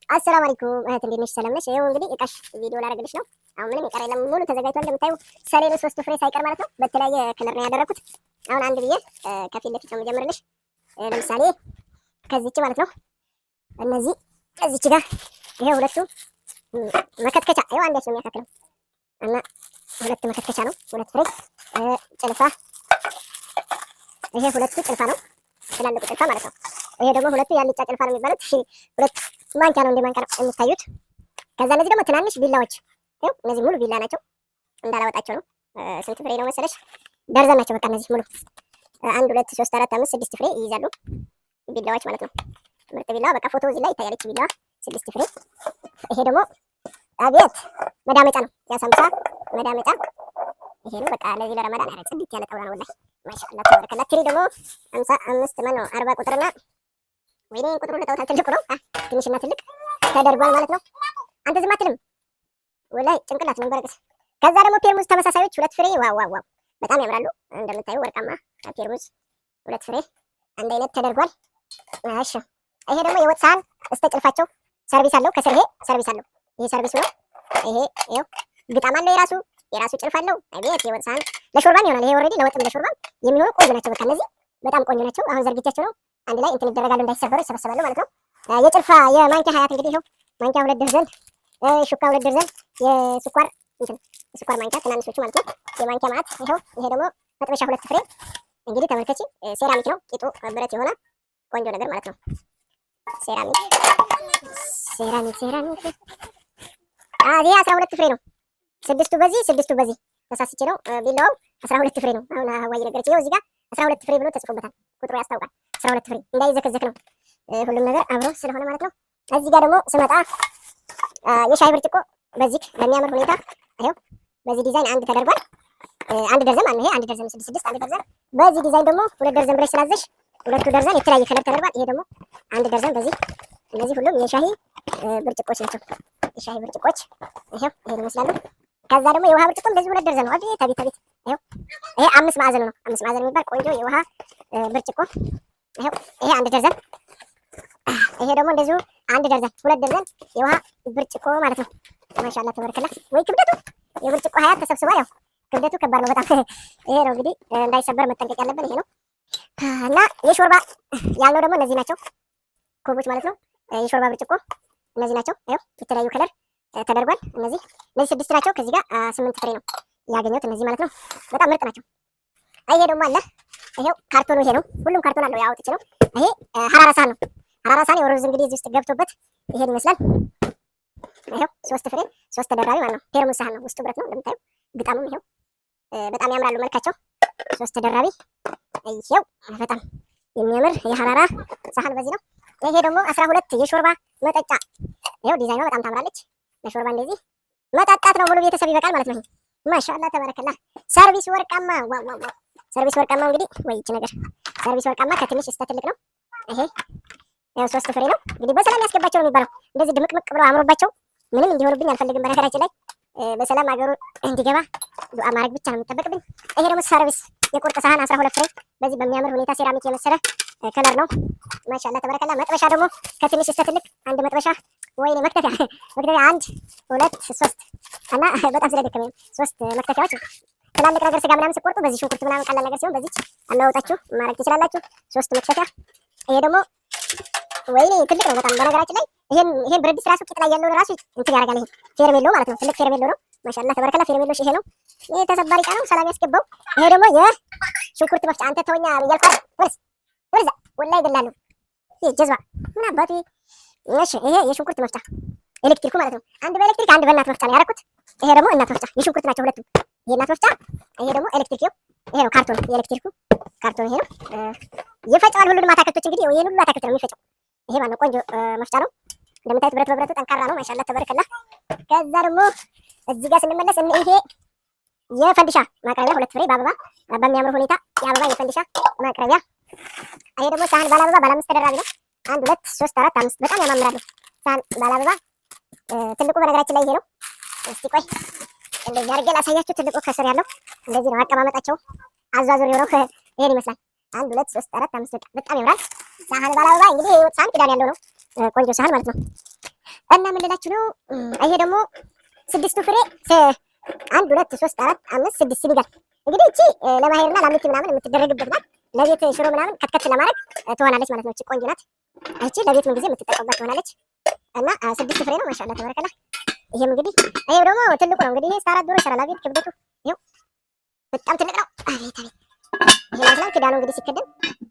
አሰላሙ አለይኩም እህት እንዴት ነሽ? ሰላም ነሽ? ይኸው እንግዲህ እቃሽ ቪዲዮ ላደርግልሽ ነው። አሁን ምንም የቀረ የለም፣ ሙሉ ተዘጋጅቷል። እንደምታዩ ሰሌኑ 3 ፍሬ ሳይቀር ማለት ነው። በተለያየ ከለር ነው ያደረኩት። አሁን አንድ ብዬ ከፊት ለፊት ነው የምጀምርልሽ። ለምሳሌ ከዚች ማለት ነው እነዚህ ከዚች ጋር ይሄ ሁለቱ መከትከቻ ይሄው አንዳች ነው የሚያካክለው እና ሁለት መከትከቻ ነው። ሁለት ፍሬ ጭልፋ፣ ይሄ ሁለቱ ጭልፋ ነው፣ ትላልቁ ጭልፋ ማለት ነው። ይሄ ደግሞ ሁለቱ ያልጫ ጭልፋ ነው የሚባሉት። ሁለት ማንኪያ ነው፣ እንደ ማንኪያ ነው የሚታዩት። ከዛ እነዚህ ደግሞ ትናንሽ ቢላዎች፣ ይኸው እነዚህ ሙሉ ቢላ ናቸው፣ እንዳላወጣቸው ነው። ስንት ፍሬ ነው መሰለሽ? ደርዘን ናቸው። በቃ እነዚህ ሙሉ 1 2 3 4 5 6 ፍሬ ይይዛሉ ቢላዎች ማለት ነው። ምርጥ ቢላዋ በቃ ፎቶ እዚህ ላይ ይታያለች ቢላዋ 6 ፍሬ። ይሄ ደግሞ አቤት መዳመጫ ነው፣ የሳምቡሳ መዳመጫ ይሄ ነው። በቃ ለዚህ ለረመዳን አረ ጽድት ያለ ጣውላ ነው ወላሂ ማሻአላህ ተበረከላ። ትሪ ደግሞ 55 ማን ነው 40 ቁጥርና ወይኔ ቁጥሩ ለታውታ ትልቅ ነው። ትንሽና ትልቅ ተደርጓል ማለት ነው። አንተ ዝም አትልም ወላሂ ጭንቅላት ነው በረከት። ከዛ ደግሞ ፔርሙዝ ተመሳሳዮች 2 ፍሬ ዋው ዋው ዋው በጣም ያምራሉ። እንደምታዩ ወርቃማ ፔርሙዝ 2 ፍሬ አንድ አይነት ተደርጓል። እሺ ይሄ ደግሞ የወጥ ሳህን እስተ ጭልፋቸው ሰርቪስ አለው። ከስር ይሄ ሰርቪስ አለው። ይሄ ሰርቪስ ነው። ይሄ ይኸው ግጣም አለው። የራሱ ጭልፍ አለው። አቤት የወጥ ሳህን ለሾርባም ይሆናል። ይሄ ኦልሬዲ ለወጥም ለሾርባም የሚሆኑ ቆንጆ ናቸው። በቃ እነዚህ በጣም ቆንጆ ናቸው። አሁን ዘርግቻቸው ነው አንድ ላይ እንትን ይደረጋሉ፣ እንዳይሰበሩ ይሰበሰባሉ ማለት ነው። የጭልፋ የማንኪያ ሀያት እንግዲህ ይኸው ማንኪያ 2 ደርዘን፣ ሹካ 2 ደርዘን፣ የስኳር እንትን የስኳር ማንኪያ ትናንሾቹ ማለት ነው። የማንኪያ ማዕት ይኸው። ይሄ ደግሞ መጥበሻ 2 ፍሬ እንግዲህ ተመልከቺ። ሴራሚክ ነው ቂጡ ብረት የሆነ ቆንጆ ነገር ማለት ነው። ሴራሚክ ይሄ 12 ፍሬ ነው። 6ቱ በዚህ 6ቱ በዚህ ተሳስቼ ነው። ቢላዋው 12 ፍሬ ነው። አሁን ሀዋይ ነገረች። ይኸው እዚህ ጋር 12 ፍሬ ብሎ ተጽፎበታል። ቁጥሩ ያስታውቃል። 12 ፍሬ እንዳይዘከዘክ ነው ሁሉም ነገር አብሮ ስለሆነ ማለት ነው። እዚህ ጋር ደግሞ ስመጣ የሻይ ብርጭቆ በዚህ በሚያምር ሁኔታ ይኸው በዚህ ዲዛይን አንድ ተደርጓል። 1 ደርዘን ማለት ነው። ይሄ 1 ደርዘን 6 1 ደርዘን። በዚህ ዲዛይን ደግሞ 2 ደርዘን ብለሽ ስላዘሽ 2 ደርዘን የተለያየ ከለር ተደርጓል። ይሄ ደግሞ 1 ደርዘን በዚህ። እነዚህ ሁሉም የሻሂ ብርጭቆች ናቸው። የሻሂ ብርጭቆች ይሄው ይሄን ይመስላሉ። ከዛ ደግሞ የውሃ ብርጭቆ እንደዚህ 2 ደርዘን ነው። አቤት አቤት አቤት! ይሄው ይሄ 5 ማዕዘን ነው። 5 ማዕዘን የሚባል ቆንጆ የውሃ ብርጭቆ ይሄው። ይሄ 1 ደርዘን። ይሄ ደግሞ እንደዚሁ 1 ደርዘን 2 ደርዘን የውሃ ብርጭቆ ማለት ነው። ማሻአላህ ተበረከላ። ወይ ክብደቱ የብርጭቆ ሀያት ተሰብስቧል። ያው ክብደቱ ከባድ ነው በጣም። ይሄ ነው እንግዲህ እንዳይሰበር መጠንቀቅ ያለብን ይሄ ነው። እና የሾርባ ያልነው ደግሞ እነዚህ ናቸው ኮቦች ማለት ነው። የሾርባ ብርጭቆ እነዚህ ናቸው። ይሄው የተለያዩ ከለር ተደርጓል። እነዚህ 6 ናቸው። ከዚህ ጋር 8 ፍሬ ነው ያገኘሁት እነዚህ ማለት ነው። በጣም ምርጥ ናቸው። ይሄ ደግሞ አለ። ይሄው ካርቶኑ ይሄ ነው። ሁሉም ካርቶን አለው። ያው አውጥቼ ነው። ይሄ ሀራራ ሳህን ነው። ሀራራ ሳህን የወረዝ እንግዲህ እዚህ ውስጥ ገብቶበት ይሄን ይመስላል። ይሄው 3 ፍሬ 3 ተደራቢ ማለት ነው። ፔርሙዝ ሳህን ነው። ውስጡ ብረት ነው እንደምታዩ። ግጣሙም ይሄው በጣም ያምራሉ መልካቸው። 3 ተደራቢ ይሄው በጣም የሚያምር የሀራራ ሳህን በዚህ ነው። ይሄ ደግሞ 12 የሾርባ መጠጫ ይሄው ዲዛይኗ በጣም ታምራለች። ለሾርባ እንደዚህ መጣጣት ነው። ሙሉ ቤተሰብ ይበቃል ማለት ነው። ይሄ ማሻአላህ ተባረከላ። ሰርቪስ ወርቃማ ዋው ዋው ዋው! ሰርቪስ ወርቃማ እንግዲህ ወይ እቺ ነገር ሰርቪስ ወርቃማ ከትንሽ እስከ ትልቅ ነው። ይሄ ያው 3 ፍሬ ነው እንግዲህ በሰላም ያስገባቸው ነው የሚባለው። እንደዚህ ድምቅምቅ ብለው አምሮባቸው ምንም እንዲሆኑብኝ አልፈልግም። በነገራችን ላይ በሰላም ሀገሩ እንዲገባ ዱአ ማድረግ ብቻ ነው የሚጠበቅብኝ። ይሄ ደግሞ ሰርቪስ የቁርጥ ሳህን 12 ፍሬ በዚህ በሚያምር ሁኔታ ሴራሚክ የመሰለ ከለር ነው። ማሻአላህ ተበረከላ። መጥበሻ ደግሞ ከትንሽ እስከ ትልቅ አንድ መጥበሻ ወይኔ መክተፊያ 1 2 3 እና በጣም ስለደከመኝ 3 መክተፊያዎች። ትላልቅ ነገር ስጋ ምናምን ስቆርጡ በዚህ ሽንኩርት ምናምን ቀላል ነገር ሲሆን በዚህ አናወጣችሁ ማድረግ ትችላላችሁ። 3 መክተፊያ። ይሄ ደግሞ ወይኔ ትልቅ ነው በጣም በነገራችን ላይ ይሄን ብረት ድስት ራሱ ቂጥ ላይ ያለው ራሱ እንትን ያደርጋል። ይሄ ፌርሜሎ ማለት ነው። ትልቅ ፌርሜሎ ነው። ማሻአላህ ተበረከላ። ፌርሜሎ ይሄ ነው። ይሄ ተሰባሪ ዕቃ ነው ሰላም ያስገባው። ይሄ ደግሞ የሽንኩርት መፍጫ አንተ ተወኛ እያልኩ ወልዛ ወላሂ ይገላሉ። ይሄ ጀዝባ ምን አባቱ። እሺ ይሄ የሽንኩርት መፍጫ ኤሌክትሪኩ ማለት ነው። አንድ በኤሌክትሪክ አንድ በእናት መፍጫ ነው ያደረኩት። ይሄ ደግሞ እናት መፍጫ የሽንኩርት ናቸው ሁለቱም። ይሄ እናት መፍጫ፣ ይሄ ደግሞ ኤሌክትሪክ ነው። ይሄ ነው ካርቶን፣ የኤሌክትሪኩ ካርቶን ይሄ ነው። ይፈጫዋል ሁሉንም አታክልቶች እንግዲህ ይሄን ሁሉ አታክልት ነው የሚፈጨው። ይሄ ማለት ነው ቆንጆ መፍጫ ነው። እንደምታዩት ብረት በብረቱ ጠንካራ ነው። ማሻአላህ ተበረከላ። ከዛ ደግሞ እዚህ ጋር ስንመለስ ይሄ የፈንዲሻ ማቅረቢያ 2 ፍሬ በአበባ በሚያምር ሁኔታ የአበባ የፈንዲሻ ማቅረቢያ። ይሄ ደግሞ ሳህን ባለ አበባ ባለ 5 ተደራቢ ነው። 1 2 3 4 5 በጣም ያማምራሉ። ሳህን ባለ አበባ ትልቁ በነገራችን ላይ ይሄ ነው። እስቲ ቆይ እንደዚህ አድርጌ ላሳያችሁ። ትልቁ ከስር ያለው እንደዚህ ነው አቀማመጣቸው። አዟዙር የሆነው ይሄን ይመስላል። 1 2 3 4 5 በጣም ያምራል። ሳህን ባለ አበባ እንግዲህ የወጥ ሳህን ክዳን ያለው ነው። ቆንጆ ሳህን ማለት ነው። እና ምን ልላችሁ ነው? ይሄ ደግሞ 6 ፍሬ 1 2 3 4 5 6 ሲኒጋር እንግዲህ እቺ ለማሄርና ለአምቲ ምናምን የምትደረግበት ናት። ለቤት ሽሮ ምናምን ከትከት ለማድረግ ትሆናለች ማለት ነው። እቺ ቆንጆ ናት። እቺ ለቤት ምን ጊዜ የምትጠቀሙበት ትሆናለች። እና 6 ፍሬ ነው። ማሻአላ ተበረከላ። ይሄም እንግዲህ ይሄ ደግሞ ትልቁ ነው። እንግዲህ ይሄ 4 ዶሮ ይሰራል። አቤት ክብደቱ ይኸው በጣም ትልቅ ነው። አቤት አቤት። ይሄ ማለት ነው ክዳኑ እንግዲህ ሲከደን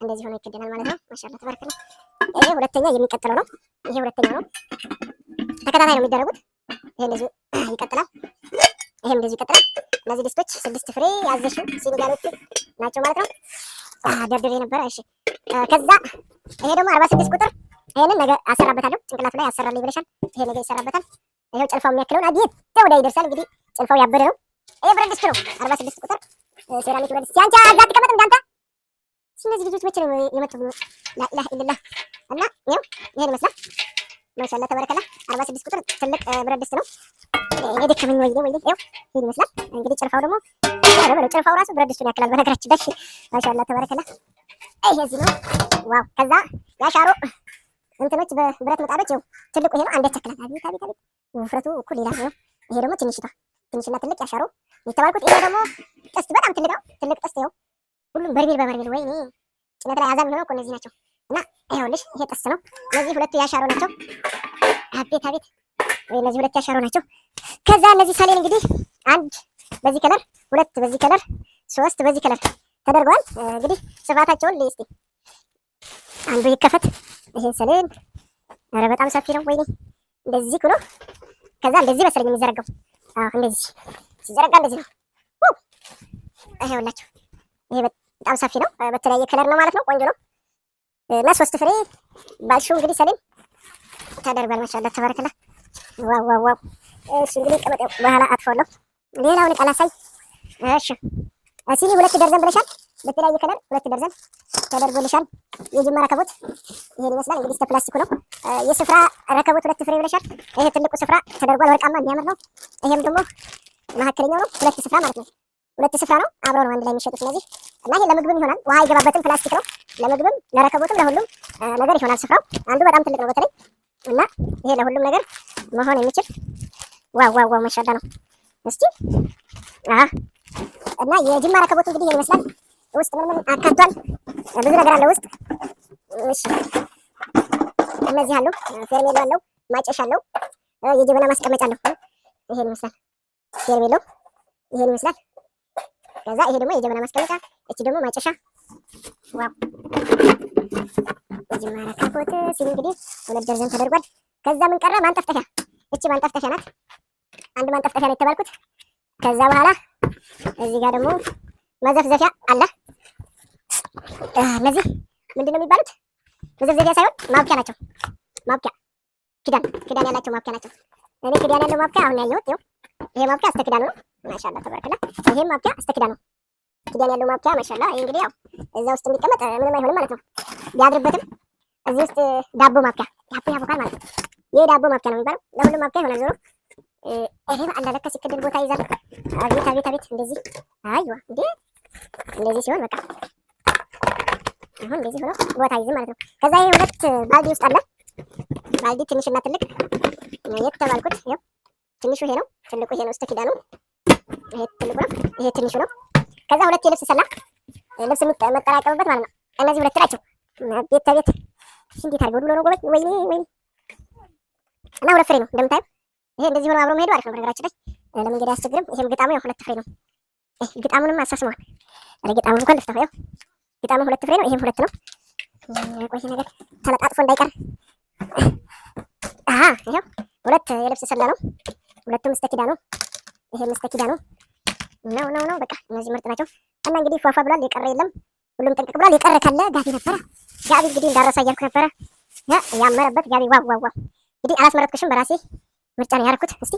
እንደዚህ ሆኖ ይከደናል ማለት ነው። ማሻአላ ተበረከላ። ይሄ ሁለተኛ የሚቀጥለው ነው። ይሄ ሁለተኛው ነው። ተከታታይ ነው የሚደረጉት። ይሄ እንደዚህ ይቀጥላል። ይሄም እንደዚህ ይቀጥላል። እነዚህ ድስቶች 6 ፍሬ ያዘሹ ሲኒጋሮች ናቸው ማለት ነው። ደርድሬ ነበረ። እሺ ከዛ ይሄ ደግሞ 46 ቁጥር ይሄንን ነገ አሰራበታለሁ። ጭንቅላቱ ላይ አሰራልኝ ብለሻል። ይሄ ነገ ይሰራበታል። ይሄው ጭልፋው የሚያክለውን አዲት ወዲያ ይደርሳል። እንግዲህ ጭልፋው ያበደ ነው። ይሄ ብረት ድስት ነው 46 ቁጥር ሴራሚክ ብረት ድስት። ያንቺ አዛ ተቀመጥ እንዳንተ እነዚህ ልጆች መቼ ነው የመጡት? ላኢላሀ ኢለላህ። እና ይሄው ይሄን ይመስላል። ማሻአላ ተበረከላ 46 ቁጥር ትልቅ ብረት ድስት ነው። እኔ ደከመኝ ወይ ይሄው ይሄን ይመስላል። እንግዲህ ጭልፋው ደግሞ ጭልፋው ራሱ ብረት ድስቱን ያክላል። በነገራችን ላይ ማሻአላ ተበረከላ ይሄ እዚህ ነው። ዋው ከዛ ያሻሮ እንትኖች በብረት ምጣዶች ይኸው ትልቁ ይሄ ነው። አንድ ያክላል። አቤት አቤት አቤት ውፍረቱ እኩል ሌላ ነው። ይሄ ደግሞ ትንሽና ትልቅ ያሻሮ የተባልኩት። ይሄ ደግሞ ጥስት በጣም ትልቅ ነው። ትልቅ ጥስት ይኸው ሁሉም በርሜል በበርሜል ወይኔ ጭነት ላይ አዛም ሆነው እኮ እነዚህ ናቸው። እና ይኸውልሽ ይሄ ጥስት ነው። እነዚህ ሁለቱ ያሻሮ ናቸው። አቤት አቤት ወይ እነዚህ ሁለት ያሻሮ ናቸው። ከዛ እነዚህ ሰሌን እንግዲህ 1 በዚህ ከለር 2 በዚህ ከለር 3 በዚህ ከለር ተደርገዋል። እንግዲህ ስፋታቸውን እስቲ አንዱ ይከፈት። ይሄ ሰሌን ኧረ በጣም ሰፊ ነው። ወይኔ እንደዚህ ብሎ ከዛ እንደዚህ መሰለኝ የሚዘረጋው። እንደዚህ ሲዘረጋ እንደዚህ ነው። ይኸውላችሁ ይሄ በጣም ሰፊ ነው። በተለያየ ከለር ነው ማለት ነው። ቆንጆ ነው። እና 3 ፍሬ ባልሽው እንግዲህ ሰሌን ተደርጓል። ማሻአላ ተባረከላ። ዋው ዋው ዋው። እሺ እንግዲህ ቀመጠው በኋላ አጥፋለሁ። ሌላውን ቃላሳይ። እሺ ሲኒ 2 ደርዘን ብለሻል። በተለያየ ከለር 2 ደርዘን ተደርጎልሻል። የጅማ ረከቦት ይሄን ይመስላል። እንግዲህ ፕላስቲኩ ነው። የስፍራ ረከቦት 2 ፍሬ ብለሻል። ይሄ ትልቁ ስፍራ ተደርጓል። ወርቃማ የሚያምር ነው። ይሄም ደግሞ መካከለኛው ነው። 2 ስፍራ ማለት ነው። 2 ስፍራ ነው። አብረው ነው አንድ ላይ የሚሸጡት እነዚህ። እና ይሄ ለምግብም ይሆናል። ውሃ አይገባበትም። ፕላስቲክ ነው። ለምግብም ለረከቦትም ለሁሉም ነገር ይሆናል። ስፍራው አንዱ በጣም ትልቅ ነው በተለይ እና ይሄ ለሁሉም ነገር መሆን የሚችል ዋው ዋው ዋው ማሻአላ ነው። እስቲ እና የጅማ ረከቦት እንግዲህ ይሄን ይመስላል። ውስጥ ምን አካቷል? ብዙ ነገር አለ ውስጥ። እሺ እነዚህ አሉ። ፌርሜሎ አለው፣ ማጨሻ አለው፣ የጀበና ማስቀመጫ አለው። ይሄን ይመስላል ፌርሜሎ ይሄን ይመስላል። ከዛ ይሄ ደግሞ የጀበና ማስቀመጫ፣ እቺ ደግሞ ማጨሻ። ዋው የጅማ ረከቦት ሲል እንግዲህ 2 ደርዘን ተደርጓል። ከዛ ምን ቀረ? ማንጠፍጠፊያ። እቺ ማንጠፍጠፊያ ናት። አንድ ማንጠፍጠፊያ ነው የተባልኩት። ከዛ በኋላ እዚህ ጋር ደግሞ መዘፍዘፊያ አለ። እነዚህ ምንድነው የሚባሉት? መዘፍዘፊያ ሳይሆን ማብኪያ ናቸው። ማብኪያ ክዳን ያላቸው ማብኪያ ናቸው። እኔ ክዳን ያለው ማብኪያ አሁን ያየሁት ይኸው። ይሄ ማብኪያ እስከ ክዳኑ ነው። ማሻአላ ተባረከላ። ይሄም ማብኪያ እስከ ክዳኑ ነው። ክዳን ያለው ማብኪያ ማሻአላ። ይሄ እንግዲህ ያው እዛ ውስጥ የሚቀመጥ ምንም አይሆንም ማለት ነው። ቢያድርበትም እዚህ ውስጥ ዳቦ ማብኪያ ያቦካል ማለት ነው። ይሄ ዳቦ ማብኪያ ነው የሚባለው። ለሁሉም ማብኪያ ይሆናል ዞሮ። ይሄ በአንድ ለካ ሲከደን ቦታ ይዛል። አቤት አቤት አቤት። እንደዚህ አይዋ እንዴ! እንደዚህ ሲሆን በቃ አሁን እንደዚህ ሆኖ ቦታ ይዝ ማለት ነው። ከዛ ይሄ 2 ባልዲ ውስጥ አለ። ባልዲ ትንሽና ትልቅ የተባልኩት ይሄው። ትንሹ ይሄ ነው፣ ትልቁ ይሄ ነው። እስከ ኪዳኑ ይሄ ትልቁ ነው፣ ይሄ ትንሹ ነው። ከዛ 2 የልብስ ሰላ ልብስ መጠራቀምበት ማለት ነው። እነዚህ 2 ናቸው። ቤት ቤት እንዴት አድርገው ብሎ ነው ጎበዝ። ወይኔ ወይኔ። እና 2 ፍሬ ነው እንደምታዩ። ይሄ እንደዚህ ሆኖ አብሮ መሄዱ አሪፍ ነው በነገራችን ላይ ለመንገድ አያስቸግርም። ይሄም ግጣሙ ያው 2 ፍሬ ነው። ግጣሙንም አሳስመዋል። ግጣሙን እንኳን ልፍታው ያው ግጣሙ 2 ፍሬ ነው። ይሄም 2 ነው። ቆይ ነገር ተለጣጥፎ እንዳይቀር። ይሄው 2 የልብስ ሰላ ነው። 2ቱም እስከ ኪዳኑ፣ ይሄም እስከ ኪዳኑ ነው። በቃ እነዚህ ምርጥ ናቸው። እና እንግዲህ ፏፏ ብሏል። የቀረ የለም። ሁሉም ጥንቅቅ ብሏል። የቀረ ካለ ጋቢ ነበረ። ጋቢ እንግዲህ እንዳረሳ እያልኩ ነበረ። ያመረበት ጋቢ ዋው ዋው ዋው። እንግዲህ አላስመረጥኩሽም፣ በራሴ ምርጫ ነው ያደረኩት። እስቲ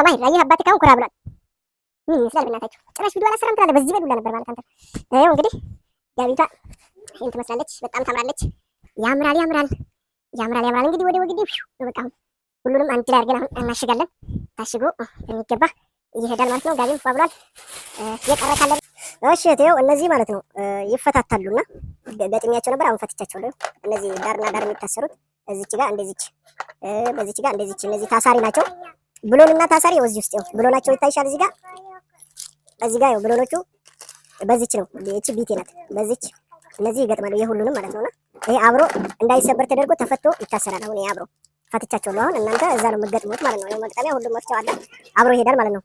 ማይ ያየህ አባቴ ካሁን ኩራ ብሏል። ምን ይመስላል በእናታችሁ? ጭራሽ ቪዲዮ አላሰራም ትላለህ። በዚህ በዱላ ነበር ማለት አንተ። ይኸው እንግዲህ ጋቢቷ ይሄን ትመስላለች። በጣም ታምራለች። ያምራል። እንግዲህ ወደ ወግዲ በቃ ሁሉንም አንድ ላይ አድርገን አሁን እናሽጋለን። ታሽጎ የሚገባ ይሄዳል ማለት ነው። ጋቢም ፏ ብሏል። የቀረ ካለ እሺ፣ ይኸው እነዚህ ማለት ነው ይፈታታሉና ገጥሚያቸው ነበር። አሁን ፈትቻቸው ነው። እነዚህ ዳርና ዳር የሚታሰሩት እዚች ጋር እንደዚች በዚች ጋር እንደዚች እነዚህ ታሳሪ ናቸው። ብሎንና ታሳሪ እዚህ ውስጥ ነው። ብሎናቸው ይታይሻል እዚህ ጋር ያው ብሎኖቹ በዚች ነው። እቺ ቢቴ ናት። በዚች እነዚህ ይገጥማሉ የሁሉንም ማለት ነውና ይሄ አብሮ እንዳይሰበር ተደርጎ ተፈቶ ይታሰራል። አሁን ይሄ አብሮ ፈትቻቸው ነው። አሁን እናንተ እዛ ነው የምትገጥሙት ማለት ነው። ያው መግጠሚያ ሁሉም መፍቻው አለ አብሮ ይሄዳል ማለት ነው።